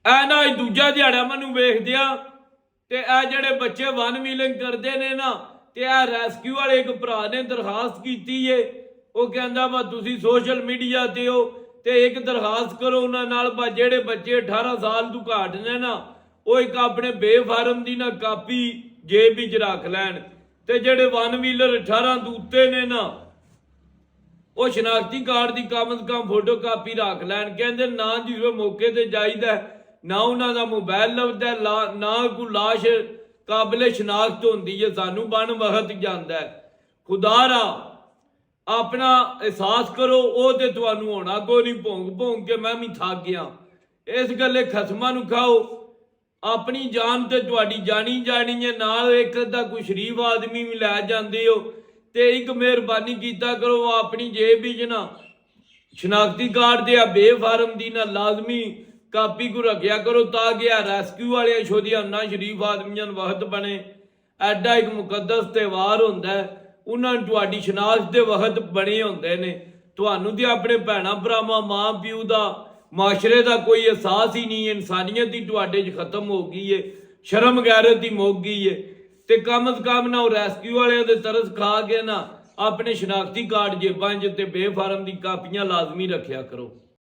ਐ ਨਾ ਦੂਜਾ ਦਿਹਾੜਾ ਮੈਨੂੰ ਵੇਖਦਿਆਂ ਤੇ ਇਹ ਜਿਹੜੇ ਬੱਚੇ ਵਨ ਵੀਲਿੰਗ ਕਰਦੇ ਨੇ ਨਾ ਤੇ ਇਹ ਰੈਸਕਿਊ ਵਾਲੇ ਇੱਕ ਭਰਾ ਨੇ ਦਰਖਾਸਤ ਕੀਤੀ ਏ। ਉਹ ਕਹਿੰਦਾ ਵਾ ਤੁਸੀਂ ਸੋਸ਼ਲ ਮੀਡੀਆ ਤੇ ਹੋ ਤੇ ਇੱਕ ਦਰਖਾਸਤ ਕਰੋ ਉਹਨਾਂ ਨਾਲ ਵਾ ਜਿਹੜੇ ਬੱਚੇ 18 ਸਾਲ ਤੋਂ ਘੱਟ ਨੇ ਨਾ ਉਹ ਇੱਕ ਆਪਣੇ ਬੇਫਾਰਮ ਦੀ ਨਾ ਕਾਪੀ ਜੇਬ ਵਿੱਚ ਰੱਖ ਲੈਣ ਤੇ ਜਿਹੜੇ ਵਨ ਵੀਲਰ 18 ਤੋਂ ਉੱਤੇ ਨੇ ਨਾ ਉਹ ਸ਼ਨਾਖਤੀ ਕਾਰਡ ਦੀ ਕਮ ਸੇ ਕਮ ਫੋਟੋ ਕਾਪੀ ਰੱਖ ਲੈਣ। ਕਹਿੰਦੇ ਨਾ ਜਦੋਂ ਮੌਕੇ ਤੇ ਜਾਈਦਾ ਨਾ ਉਹਨਾਂ ਦਾ ਮੋਬਾਈਲ ਲੱਭਦਾ ਨਾ ਕੋਈ ਲਾਸ਼ ਕਾਬਲੇ ਸ਼ਨਾਖਤ ਹੁੰਦੀ ਹੈ। ਸਾਨੂੰ ਬਣ ਵਕਤ ਜਾਂਦਾ ਖੁਦਾਰਾ ਆਪਣਾ ਅਹਿਸਾਸ ਕਰੋ। ਉਹ ਤੇ ਤੁਹਾਨੂੰ ਹੋਣਾ ਕੋਈ ਨਹੀਂ, ਭੌਂਕ ਭੌਂਕ ਕੇ ਮੈਂ ਵੀ ਥੱਕ ਗਿਆ। ਇਸ ਗੱਲੇ ਖਸਮਾਂ ਨੂੰ ਖਾਓ, ਆਪਣੀ ਜਾਨ ਤੇ ਤੁਹਾਡੀ ਜਾਣੀ ਜਾਣੀ ਹੈ। ਨਾਲ ਇੱਕ ਅੱਧਾ ਕੋਈ ਸ਼ਰੀਫ ਆਦਮੀ ਵੀ ਲੈ ਜਾਂਦੇ ਹੋ ਤੇ ਇੱਕ ਮਿਹਰਬਾਨੀ ਕੀਤਾ ਕਰੋ ਆਪਣੀ ਜੇਬ ਵਿੱਚ ਨਾ ਸ਼ਨਾਖਤੀ ਕਾਰਡ ਦੇ ਆ ਬੇਫਾਰਮ ਦੀ ਨਾ ਲਾਜ਼ਮੀ ਕਾਪੀ ਕੋ ਰੱਖਿਆ ਕਰੋ ਤਾਂ ਕਿ ਆ ਰੈਸਕਿਊ ਵਾਲਿਆਂ ਛੋਦੀਆਂ ਨਾ ਸ਼ਰੀਫ ਆਦਮੀਆਂ ਨੂੰ ਵਕਤ ਬਣੇ। ਐਡਾ ਇੱਕ ਮੁਕੱਦਸ ਤਿਉਹਾਰ ਹੁੰਦਾ ਉਹਨਾਂ ਨੂੰ ਤੁਹਾਡੀ ਸ਼ਨਾਖਤ ਦੇ ਵਕਤ ਬਣੇ ਹੁੰਦੇ ਨੇ। ਤੁਹਾਨੂੰ ਤੇ ਆਪਣੇ ਭੈਣਾਂ ਭਰਾਵਾਂ ਮਾਂ ਪਿਓ ਦਾ ਮਾਸ਼ਰੇ ਦਾ ਕੋਈ ਅਹਿਸਾਸ ਹੀ ਨਹੀਂ। ਇਨਸਾਨੀਅਤ ਹੀ ਤੁਹਾਡੇ 'ਚ ਖਤਮ ਹੋ ਗਈ ਏ, ਸ਼ਰਮ ਗੈਰਤ ਹੀ ਮੁੱਕ ਗਈ ਏ। ਤੇ ਕਮ ਸੇ ਕਮ ਨਾ ਉਹ ਰੈਸਕਿਊ ਵਾਲਿਆਂ ਦੇ ਤਰਸ ਖਾ ਕੇ ਨਾ ਆਪਣੇ ਸ਼ਨਾਖਤੀ ਕਾਰਡ ਜੇਬਾਂ 'ਚ ਤੇ ਬੇਫਾਰਮ ਦੀ ਕਾਪੀਆਂ ਲਾਜ਼ਮੀ ਰੱਖਿਆ ਕਰੋ।